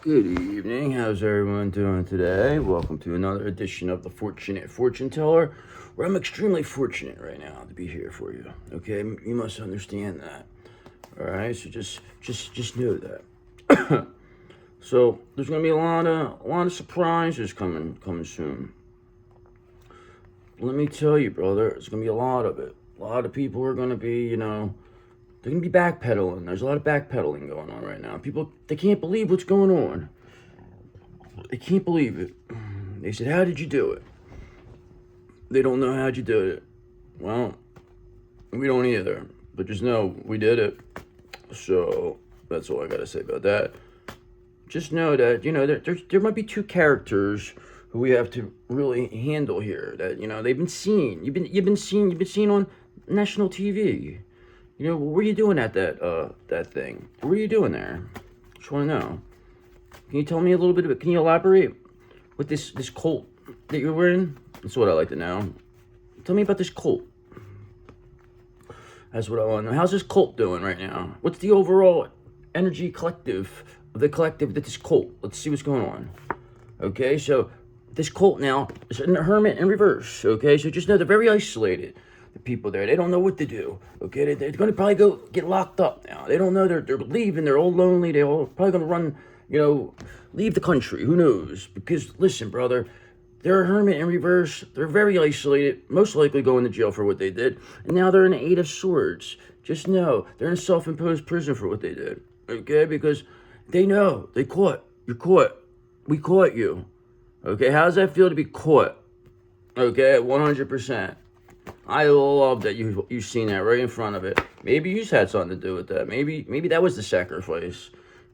Good evening. How's everyone doing today? Welcome to another edition of the Fortunate Fortune Teller, where I'm extremely fortunate right now to be here for you. Okay, you must understand that. All right, so just know that. So there's gonna be a lot of surprises coming soon. Let me tell you, brother, it's gonna be a lot of it. A lot of people are gonna be, they're going to be backpedaling. There's a lot of backpedaling going on right now. People, they can't believe what's going on. They can't believe it. They said, how did you do it? They don't know how'd you do it. Well, we don't either. But just know, we did it. So, that's all I got to say about that. Just know that, there might be two characters who we have to really handle here. That, they've been seen. You've been seen on national TV. What were you doing at that thing? What were you doing there? Just want to know. Can you tell me a little bit of it? Can you elaborate with this cult that you were in? That's what I like to know. Tell me about this cult. That's what I want to know. How's this cult doing right now? What's the overall energy collective of the collective that this cult? Let's see what's going on. Okay, so this cult now is a hermit in reverse. Okay, so just know they're very isolated. The people there, they don't know what to do. Okay, they're going to probably go get locked up now. They don't know. They're leaving. They're all lonely. They're all probably going to run. Leave the country. Who knows? Because listen, brother, they're a hermit in reverse. They're very isolated. Most likely going to jail for what they did. And now they're in the Eight of Swords. Just know they're in a self-imposed prison for what they did. Okay, because they know they caught. You're caught. We caught you. Okay, how does that feel to be caught? Okay, 100%. I love that you've seen that right in front of it. Maybe you had something to do with that. Maybe that was the sacrifice.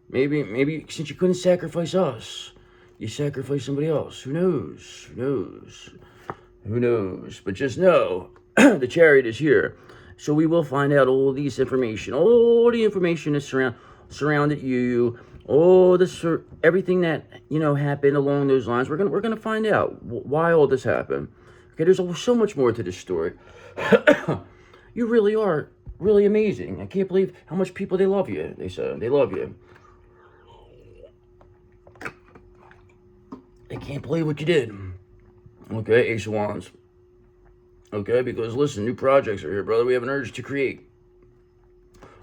Maybe since you couldn't sacrifice us, you sacrificed somebody else. Who knows? Who knows? But just know, the chariot is here. So we will find out all the information that surrounded you, everything that happened along those lines. We're gonna find out why all this happened. Okay, there's so much more to this story. You really are really amazing. I can't believe how much people they love you. They said they love you. I can't believe what you did. Okay, Ace of Wands. Okay, because listen, new projects are here, brother. We have an urge to create.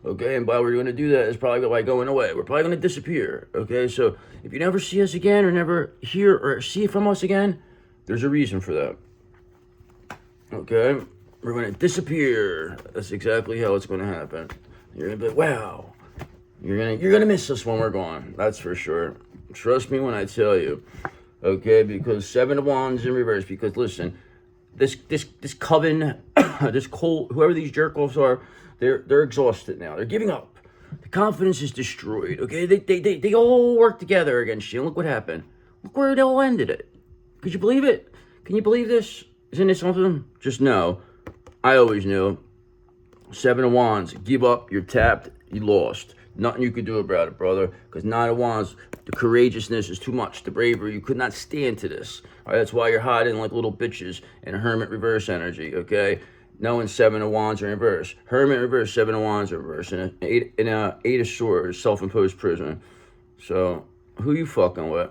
Okay, and why we're going to do that is probably by going away. We're probably going to disappear. Okay, so if you never see us again or never hear or see from us again, there's a reason for that. Okay, we're going to disappear. That's exactly how it's going to happen. You're going to be like, wow. You're gonna miss us when we're gone. That's for sure. Trust me when I tell you. Okay, because Seven of Wands in reverse. Because listen, this coven, this cult, whoever these jerk-offs are, they're exhausted now. They're giving up. The confidence is destroyed. Okay, they all work together against you. And look what happened. Look where they all ended it. Could you believe it? Can you believe this? Isn't it something? Just know, I always knew. Seven of Wands, give up, you're tapped, you lost. Nothing you could do about it, brother. Because Nine of Wands, the courageousness is too much. The bravery, you could not stand to this. All right, that's why you're hiding like little bitches in a hermit reverse energy, okay? Knowing Seven of Wands are in reverse. Hermit reverse, Seven of Wands are reverse. And Eight of Swords, self-imposed prison. So, who you fucking with?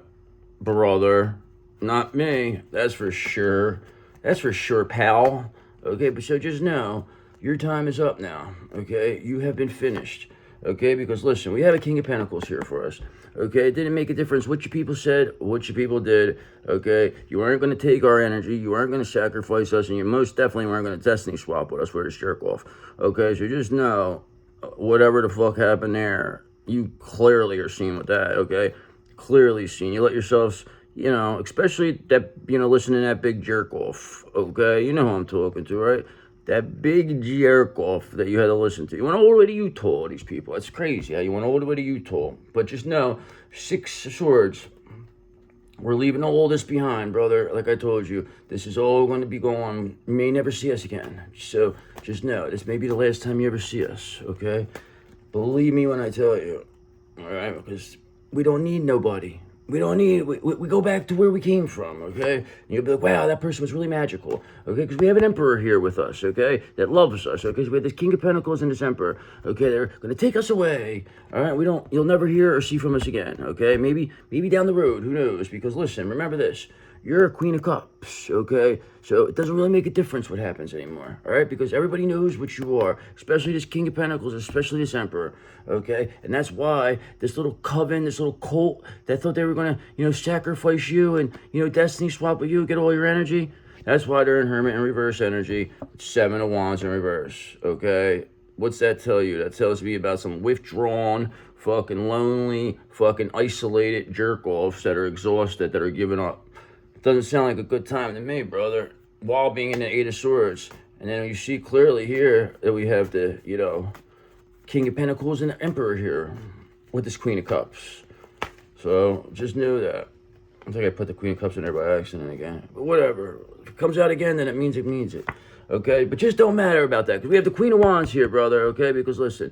Brother. Not me, that's for sure. That's for sure, pal. Okay, but so just know, your time is up now. Okay, you have been finished. Okay, because listen, we have a King of Pentacles here for us. Okay, it didn't make a difference what your people said, what your people did. Okay, you weren't going to take our energy, you weren't going to sacrifice us, and you most definitely weren't going to destiny swap with us for this jerk off. Okay, so just know, whatever the fuck happened there, you clearly are seeing with that. Okay, clearly seen. You let yourselves, especially that, listening to that big jerk off. Okay, you know who I'm talking to, right? That big jerk off that you had to listen to. You went all the way to Utah, these people. That's crazy how you went all the way to Utah. But just know, Six of Swords. We're leaving all this behind, brother. Like I told you, this is all going to be going. You may never see us again. So just know, this may be the last time you ever see us, okay? Believe me when I tell you, all right? Because we don't need nobody. We don't need, we go back to where we came from, okay? And you'll be like, wow, that person was really magical, okay? Because we have an emperor here with us, okay? That loves us, okay? So we have this King of Pentacles and this emperor, okay? They're going to take us away, all right? You'll never hear or see from us again, okay? Maybe down the road, who knows? Because listen, remember this. You're a Queen of Cups, okay? So it doesn't really make a difference what happens anymore, all right? Because everybody knows what you are, especially this King of Pentacles, especially this Emperor, okay? And that's why this little coven, this little cult that thought they were going to, sacrifice you and, destiny swap with you, get all your energy, that's why they're in Hermit in reverse energy, 7 of Wands in reverse, okay? What's that tell you? That tells me about some withdrawn, fucking lonely, fucking isolated jerk-offs that are exhausted, that are giving up. Doesn't sound like a good time to me, brother. While being in the 8 of Swords. And then you see clearly here that we have the, King of Pentacles and the Emperor here with this Queen of Cups. So just knew that. I think I put the Queen of Cups in there by accident again. But whatever. If it comes out again, then it means it. Okay? But just don't matter about that. Because we have the Queen of Wands here, brother. Okay? Because listen,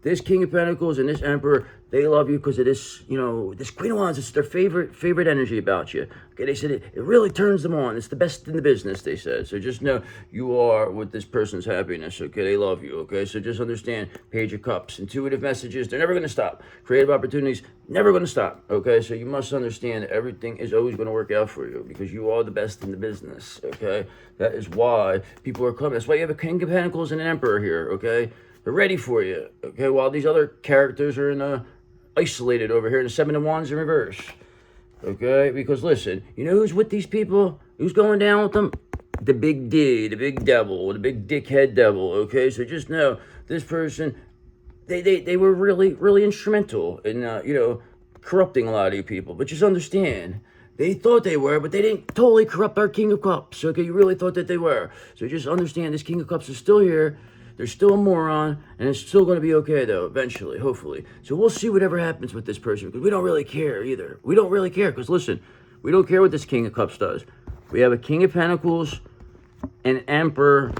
this King of Pentacles and this Emperor, they love you because of this, this Queen of Wands. It's their favorite energy about you. Okay, they said it really turns them on. It's the best in the business, they said. So just know you are with this person's happiness, okay? They love you, okay? So just understand, Page of Cups, intuitive messages, they're never going to stop. Creative opportunities, never going to stop, okay? So you must understand that everything is always going to work out for you because you are the best in the business, okay? That is why people are coming. That's why you have a King of Pentacles and an Emperor here, okay? They're ready for you, okay? While these other characters are isolated over here in the 7 of Wands in reverse, okay? Because listen, you know who's with these people? Who's going down with them? The big D, the big devil, the big dickhead devil, okay? So just know this person, they were really instrumental in, corrupting a lot of you people. But just understand, they thought they were, but they didn't totally corrupt our King of Cups, okay? You really thought that they were. So just understand this King of Cups is still here. They're still a moron, and it's still going to be okay, though, eventually, hopefully. So we'll see whatever happens with this person, because we don't really care either. We don't really care, because listen, we don't care what this King of Cups does. We have a King of Pentacles, an Emperor,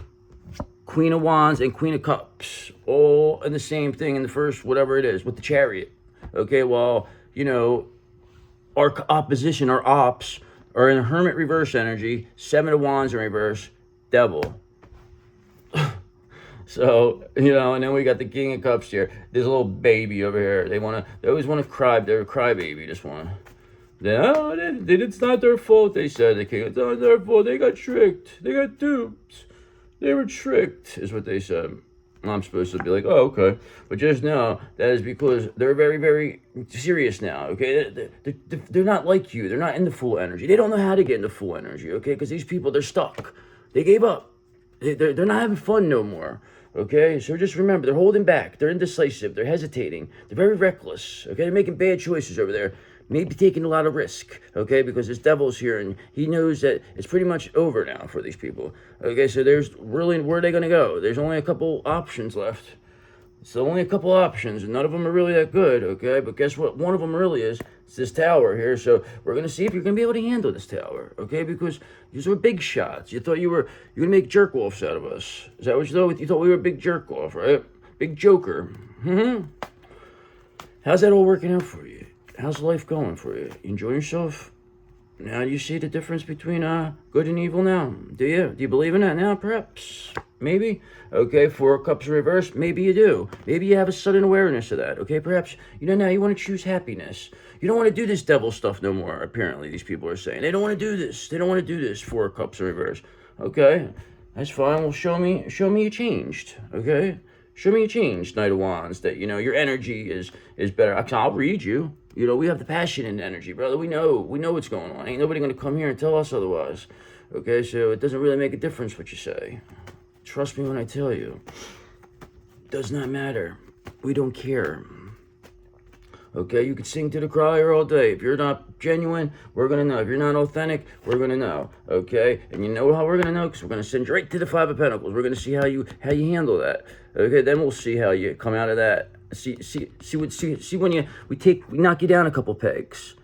Queen of Wands, and Queen of Cups, all in the same thing in the first, whatever it is, with the Chariot. Okay, while, our opposition, our ops, are in Hermit reverse energy, 7 of Wands in reverse, Devil. So, and then we got the King of Cups here. This little baby over here. They always want to cry. They're a crybaby, this one. It's not their fault, they said. It's not their fault. They got tricked. They got duped. They were tricked, is what they said. I'm supposed to be like, oh, okay. But just know that is because they're very serious now, okay? They're not like you. They're not in the full energy. They don't know how to get into full energy, okay? Because these people, they're stuck. They gave up. They're not having fun no more, okay? So just remember, they're holding back. They're indecisive. They're hesitating. They're very reckless, okay? They're making bad choices over there. Maybe taking a lot of risk, okay? Because this devil's here, and he knows that it's pretty much over now for these people, okay? So there's really, where are they going to go? There's only a couple options left. So only a couple options, and none of them are really that good, okay? But guess what? One of them really is. It's this tower here. So we're going to see if you're going to be able to handle this tower, okay? Because these were big shots. You thought you were going to make jerk-offs out of us. Is that what you thought? You thought we were a big jerk-off, right? Big joker. How's that all working out for you? How's life going for you? You enjoying yourself? Now you see the difference between good and evil now? Do you? Do you believe in that now, perhaps? Maybe? Okay, 4 cups in reverse, maybe you do. Maybe you have a sudden awareness of that, okay? Perhaps, now you want to choose happiness. You don't want to do this devil stuff no more, apparently, these people are saying. They don't want to do this. They don't want to do this, 4 cups in reverse. Okay, that's fine. Well, show me you changed, okay? Show me you changed, Knight of Wands, that, your energy is better. I'll read you. We have the passion and energy, brother. We know what's going on. Ain't nobody going to come here and tell us otherwise. Okay, so it doesn't really make a difference what you say. Trust me when I tell you. It does not matter. We don't care. Okay, you could sing to the choir all day. If you're not genuine, we're going to know. If you're not authentic, we're going to know. Okay, and you know how we're going to know? Because we're going to send you right to the 5 of Pentacles. We're going to see how you handle that. Okay, then we'll see how you come out of that. See when we knock you down a couple pegs.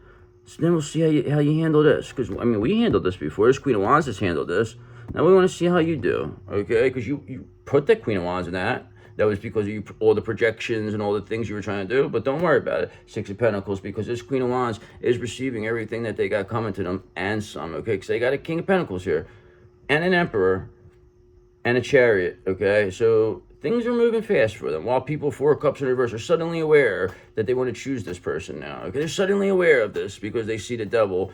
So then we'll see how you handle this. Because, we handled this before. This Queen of Wands has handled this. Now we want to see how you do, okay? Because you put the Queen of Wands in that, that was because of all the projections and all the things you were trying to do. But don't worry about it. Six of Pentacles, because this Queen of Wands is receiving everything that they got coming to them and some, okay? Because they got a King of Pentacles here and an Emperor and a Chariot, okay? So things are moving fast for them. While people, Four of Cups in reverse, are suddenly aware that they want to choose this person now, okay? They're suddenly aware of this because they see the devil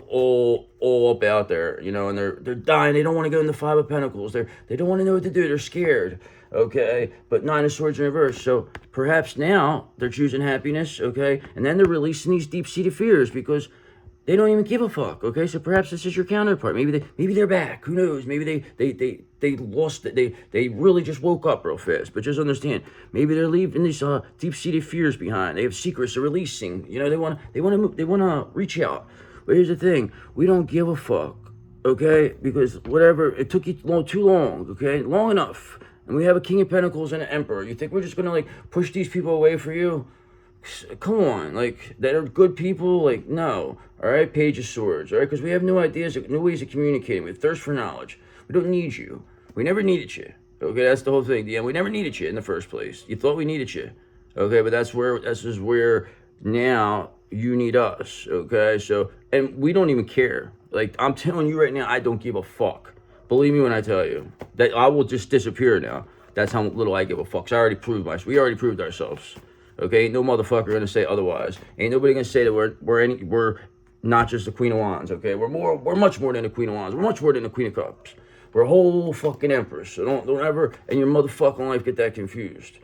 all up out there, you know, and they're dying. They don't want to go in the Five of Pentacles. They don't want to know what to do. They're scared, okay? But Nine of Swords in reverse. So perhaps now they're choosing happiness, okay? And then they're releasing these deep-seated fears because they don't even give a fuck, okay? So perhaps this is your counterpart. Maybe they're back. Who knows? Maybe they lost it. They really just woke up real fast. But just understand, maybe they're leaving these deep-seated fears behind. They have secrets they're releasing. You know, they want to reach out. But here's the thing, we don't give a fuck, okay? Because whatever, it took you too long, okay? Long enough. And we have a King of Pentacles and an Emperor. You think we're just gonna, like, push these people away for you? Come on, like, that are good people? Like, no, all right? Page of Swords, all right? Because we have new ideas, new ways of communicating. We have thirst for knowledge. We don't need you. We never needed you, okay? That's the whole thing. Yeah, we never needed you in the first place. You thought we needed you, okay? But this is where now you need us, okay? So, and we don't even care. Like, I'm telling you right now, I don't give a fuck. Believe me when I tell you that I will just disappear now. That's how little I give a fuck. So I already proved we already proved ourselves, okay? Ain't no motherfucker gonna say otherwise. Ain't nobody gonna say that we're not just the Queen of Wands, okay? We're much more than the Queen of Wands. We're much more than the Queen of Cups. We're a whole fucking Empress. So don't ever in your motherfucking life get that confused,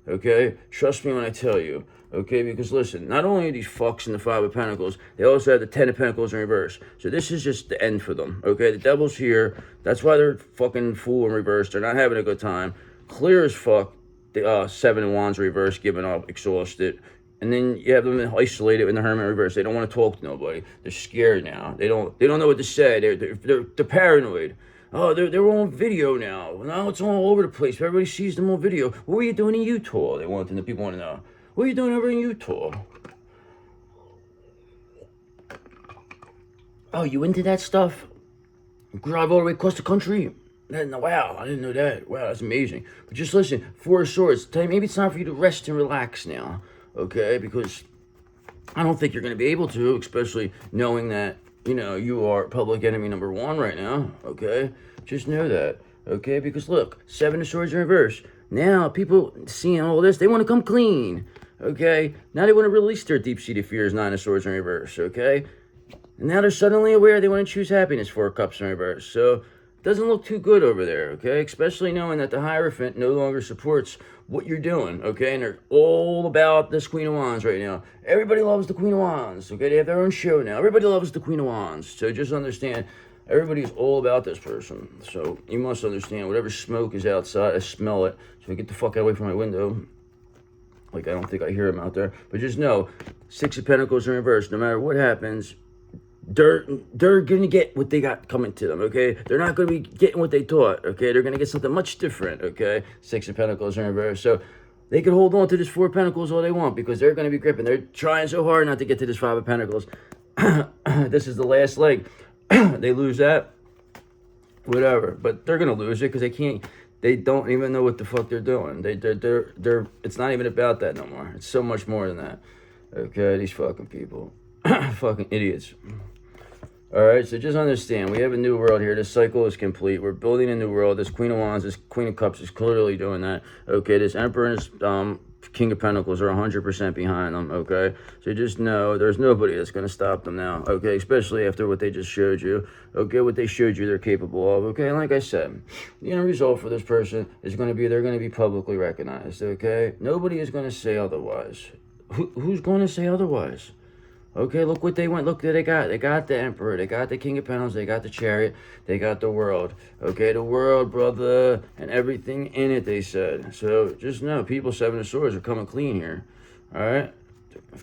okay? Trust me when I tell you. Okay, because listen, not only are these fucks in the Five of Pentacles, they also have the Ten of Pentacles in reverse. So this is just the end for them, okay? The devil's here. That's why they're fucking fool in reverse. They're not having a good time. Clear as fuck, the Seven of Wands reverse, giving up, exhausted. And then you have them isolated in the Hermit reverse. They don't want to talk to nobody. They're scared now. They don't know what to say. They're paranoid. Oh, they're on video now. Now it's all over the place. Everybody sees them on video. What were you doing in Utah? The people want to know. What are you doing over in Utah? Oh, you into that stuff? Drive all the way across the country? Wow, I didn't know that. Wow, that's amazing. But just listen, Four of Swords, maybe it's time for you to rest and relax now, okay? Because I don't think you're going to be able to, especially knowing that, you know, you are public enemy number one right now, okay? Just know that, okay? Because look, Seven of Swords in reverse. Now, people seeing all this, they want to come clean. Okay, now they want to release their deep-seated fears, Nine of Swords in reverse, okay? And now they're suddenly aware they want to choose happiness, Four of Cups in reverse. So, it doesn't look too good over there, okay? Especially knowing that the Hierophant no longer supports what you're doing, okay? And they're all about this Queen of Wands right now. Everybody loves the Queen of Wands, okay? They have their own show now. Everybody loves the Queen of Wands. So just understand, everybody's all about this person. So you must understand, whatever smoke is outside, I smell it. So get the fuck away from my window. Like, I don't think I hear him out there. But just know, Six of Pentacles in reverse. No matter what happens, they're going to get what they got coming to them, okay? They're not going to be getting what they thought, okay? They're going to get something much different, okay? Six of Pentacles in reverse. So they can hold on to this Four of Pentacles all they want because they're going to be gripping. They're trying so hard not to get to this Five of Pentacles. This is the last leg. They lose that, whatever. But they're going to lose it because they can't... They don't even know what the fuck they're doing. They're it's not even about that no more. It's so much more than that. Okay, these fucking people. Fucking idiots. Alright, so just understand, we have a new world here. This cycle is complete. We're building a new world. This Queen of Wands, this Queen of Cups is clearly doing that. Okay, this Emperor and this King of Pentacles are 100% behind them, okay? So just know there's nobody that's going to stop them now, okay? Especially after what they just showed you, okay? What they showed you they're capable of, okay? And like I said, the end result for this person is going to be they're going to be publicly recognized, okay? Nobody is going to say otherwise. Who's going to say otherwise? Okay, look what they went. Look what they got. They got the Emperor. They got the King of Pentacles. They got the Chariot. They got the World. Okay, the World, brother, and everything in it, they said. So just know, people, Seven of Swords are coming clean here. All right?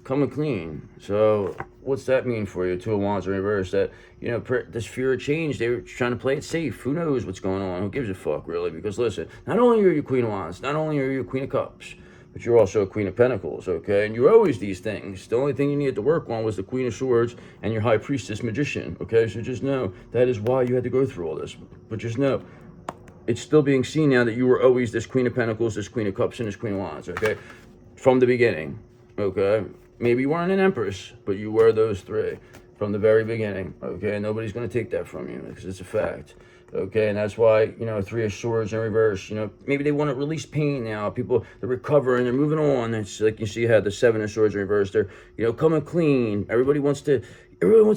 Coming clean. So what's that mean for you? Two of Wands in reverse. That, you know, this fear of change, they were trying to play it safe. Who knows what's going on? Who gives a fuck, really? Because listen, not only are you Queen of Wands, not only are you Queen of Cups, but you're also a Queen of Pentacles, okay? And you're always these things. The only thing you needed to work on was the Queen of Swords and your High Priestess Magician, okay? So just know, that is why you had to go through all this. But just know, it's still being seen now that you were always this Queen of Pentacles, this Queen of Cups, and this Queen of Wands, okay? From the beginning, okay? Maybe you weren't an Empress, but you were those three from the very beginning, okay? Nobody's going to take that from you because it's a fact, okay? And that's why, you know, Three of Swords in reverse, you know, maybe they want to release pain now. People, they're recovering, they're moving on. It's like you see you had the Seven of Swords in reverse. They're, you know, coming clean. Everybody wants to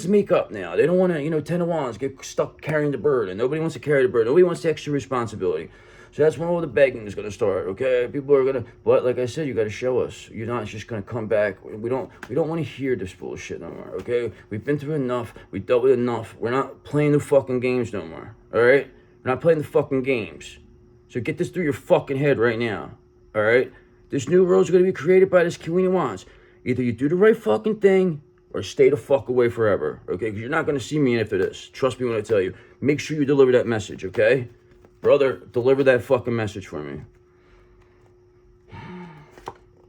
make up now. They don't want to, you know, Ten of Wands, get stuck carrying the burden. Nobody wants to carry the burden. Nobody wants the extra responsibility. So that's when all the begging is going to start, okay? People are going to, but like I said, you got to show us. You're not just going to come back. We don't want to hear this bullshit no more, okay? We've been through enough. We dealt with enough. We're not playing the fucking games no more, all right? We're not playing the fucking games. So get this through your fucking head right now, all right? This new world's going to be created by this Queen of Wands. Either you do the right fucking thing or stay the fuck away forever, okay? Because you're not going to see me after this. Trust me when I tell you. Make sure you deliver that message, okay? Brother, deliver that fucking message for me.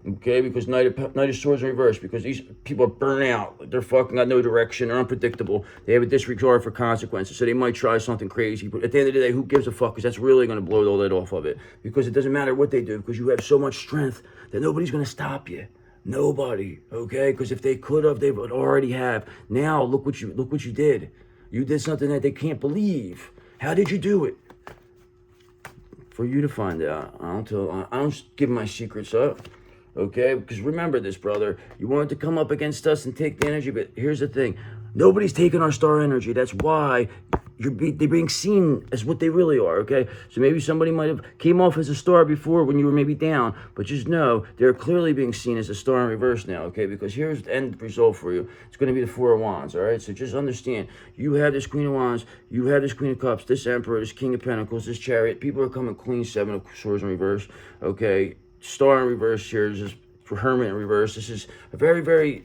Okay, because Knight of Swords in reverse, because these people are burnt out. They're fucking got no direction. They're unpredictable. They have a disregard for consequences. So they might try something crazy. But at the end of the day, who gives a fuck? Because that's really going to blow all that off of it. Because it doesn't matter what they do. Because you have so much strength that nobody's going to stop you. Nobody, okay? Because if they could have, they would already have. Now, look what you did. You did something that they can't believe. How did you do it? For you to find out. I don't give my secrets up, okay? Because remember this, brother. You wanted to come up against us and take the energy, but here's the thing. Nobody's taking our star energy. That's why they're being seen as what they really are, okay? So maybe somebody might have came off as a star before when you were maybe down, but just know they're clearly being seen as a star in reverse now, okay? Because here's the end result for you. It's going to be the Four of Wands, all right? So just understand, you have this Queen of Wands, you have this Queen of Cups, this Emperor, this King of Pentacles, this Chariot. People are coming clean, Seven of Swords in reverse, okay? Star in reverse here, this is Hermit in reverse. This is a very, very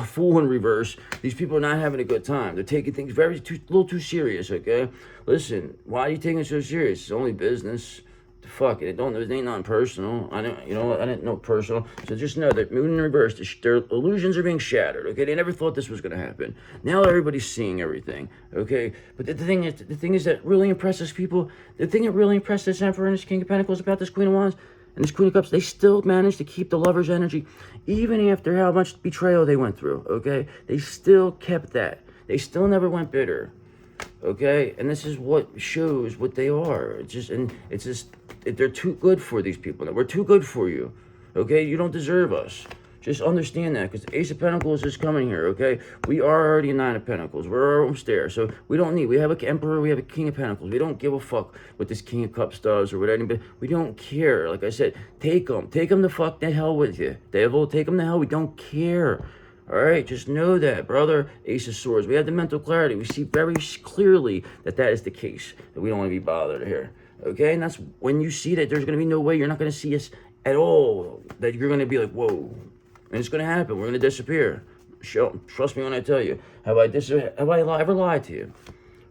Fool in reverse. These people are not having a good time. They're taking things a little too serious, okay? Listen, why are you taking it so serious? It's only business. Fuck it. It ain't nothing personal. I didn't know personal. So just know that Moon in reverse, their illusions are being shattered, okay? They never thought this was going to happen. Now everybody's seeing everything, okay? But the thing is that really impresses people, the thing that really impressed this Emperor and this King of Pentacles about this Queen of Wands and this Queen of Cups, they still managed to keep the lover's energy, even after how much betrayal they went through, okay? They still kept that. They still never went bitter, okay? And this is what shows what they are. They're too good for these people. We're too good for you, okay? You don't deserve us. Just understand that, because the Ace of Pentacles is coming here, okay? We are already a Nine of Pentacles. We're almost there. So we have an Emperor, we have a King of Pentacles. We don't give a fuck what this King of Cups does or what anybody. We don't care. Like I said, take them. Take them the fuck the hell with you. Devil, take them the hell. We don't care. All right? Just know that, brother. Ace of Swords. We have the mental clarity. We see very clearly that is the case, that we don't want to be bothered here. Okay? And that's when you see that there's going to be no way you're not going to see us at all, that you're going to be like, whoa. And it's going to happen. We're going to disappear. Trust me when I tell you. Have I ever lied to you?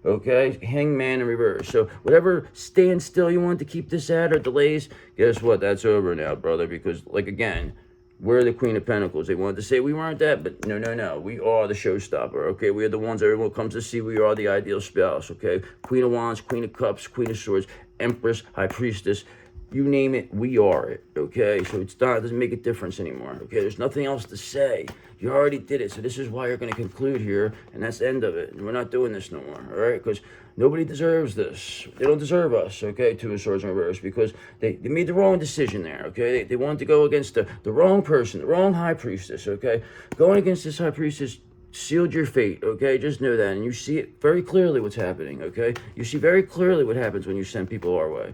Okay? Hangman in reverse. So whatever standstill you want to keep this at or delays, guess what? That's over now, brother. Because, like, again, we're the Queen of Pentacles. They wanted to say we weren't that, but no. We are the showstopper, okay? We are the ones everyone comes to see. We are the ideal spouse, okay? Queen of Wands, Queen of Cups, Queen of Swords, Empress, High Priestess. You name it, we are it, okay? So it doesn't make a difference anymore, okay? There's nothing else to say. You already did it, so this is why you're going to conclude here, and that's the end of it. We're not doing this no more, all right? Because nobody deserves this. They don't deserve us, okay? Two of Swords in reverse, because they made the wrong decision there, okay? They wanted to go against the wrong person, the wrong High Priestess, okay? Going against this High Priestess sealed your fate, okay? Just know that, and you see it very clearly what's happening, okay? You see very clearly what happens when you send people our way.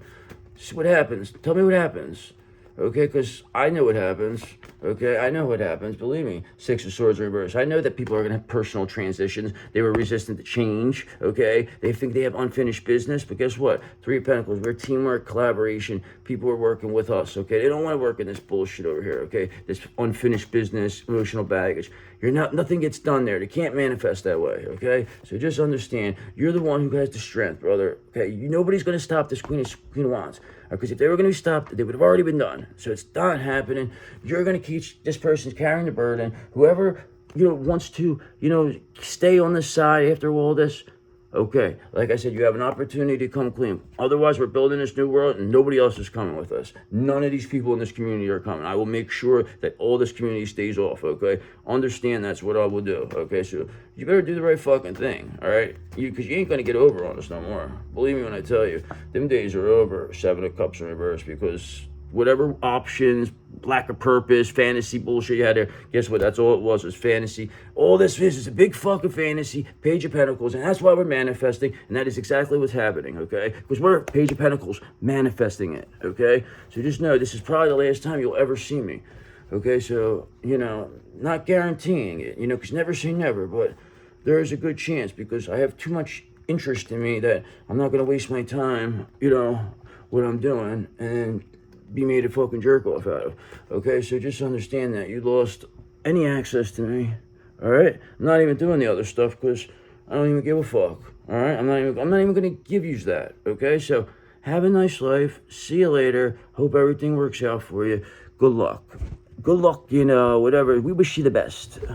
See what happens. Tell me what happens. Okay, because I know what happens. Okay, I know what happens. Believe me. Six of Swords in reverse. I know that people are going to have personal transitions. They were resistant to change. Okay, they think they have unfinished business. But guess what? Three of Pentacles. We're teamwork, collaboration. People are working with us. Okay, they don't want to work in this bullshit over here. Okay, this unfinished business, emotional baggage. Nothing gets done there. They can't manifest that way. Okay, so just understand. You're the one who has the strength, brother. Okay, nobody's going to stop this Queen of Wands. Because if they were going to be stopped, they would have already been done. So it's not happening. You're going to keep this person's carrying the burden. Whoever, wants to, stay on this side after all this, Okay, like I said, you have an opportunity to come clean. Otherwise, we're building this new world and nobody else is coming with us. None of these people in this community are coming. I will make sure that all this community stays off, okay? Understand that's what I will do, okay? So you better do the right fucking thing, all right? Because you ain't going to get over on us no more. Believe me when I tell you, them days are over, 7 of Cups in reverse, because whatever options, lack of purpose, fantasy bullshit you had there, guess what? That's all it was fantasy. All this is a big fucking fantasy, Page of Pentacles, and that's why we're manifesting, and that is exactly what's happening, okay? Because we're Page of Pentacles manifesting it, okay? So just know this is probably the last time you'll ever see me, okay? So, you know, not guaranteeing it, you know, because never say never, but there is a good chance because I have too much interest in me that I'm not going to waste my time, you know, what I'm doing, and be made a fucking jerk off out of. Okay, so just understand that you lost any access to me. All right, I'm not even doing the other stuff because I don't even give a fuck. All right, I'm not even gonna give you that. Okay, so have a nice life. See you later. Hope everything works out for you. Good luck. Good luck. You know, whatever. We wish you the best.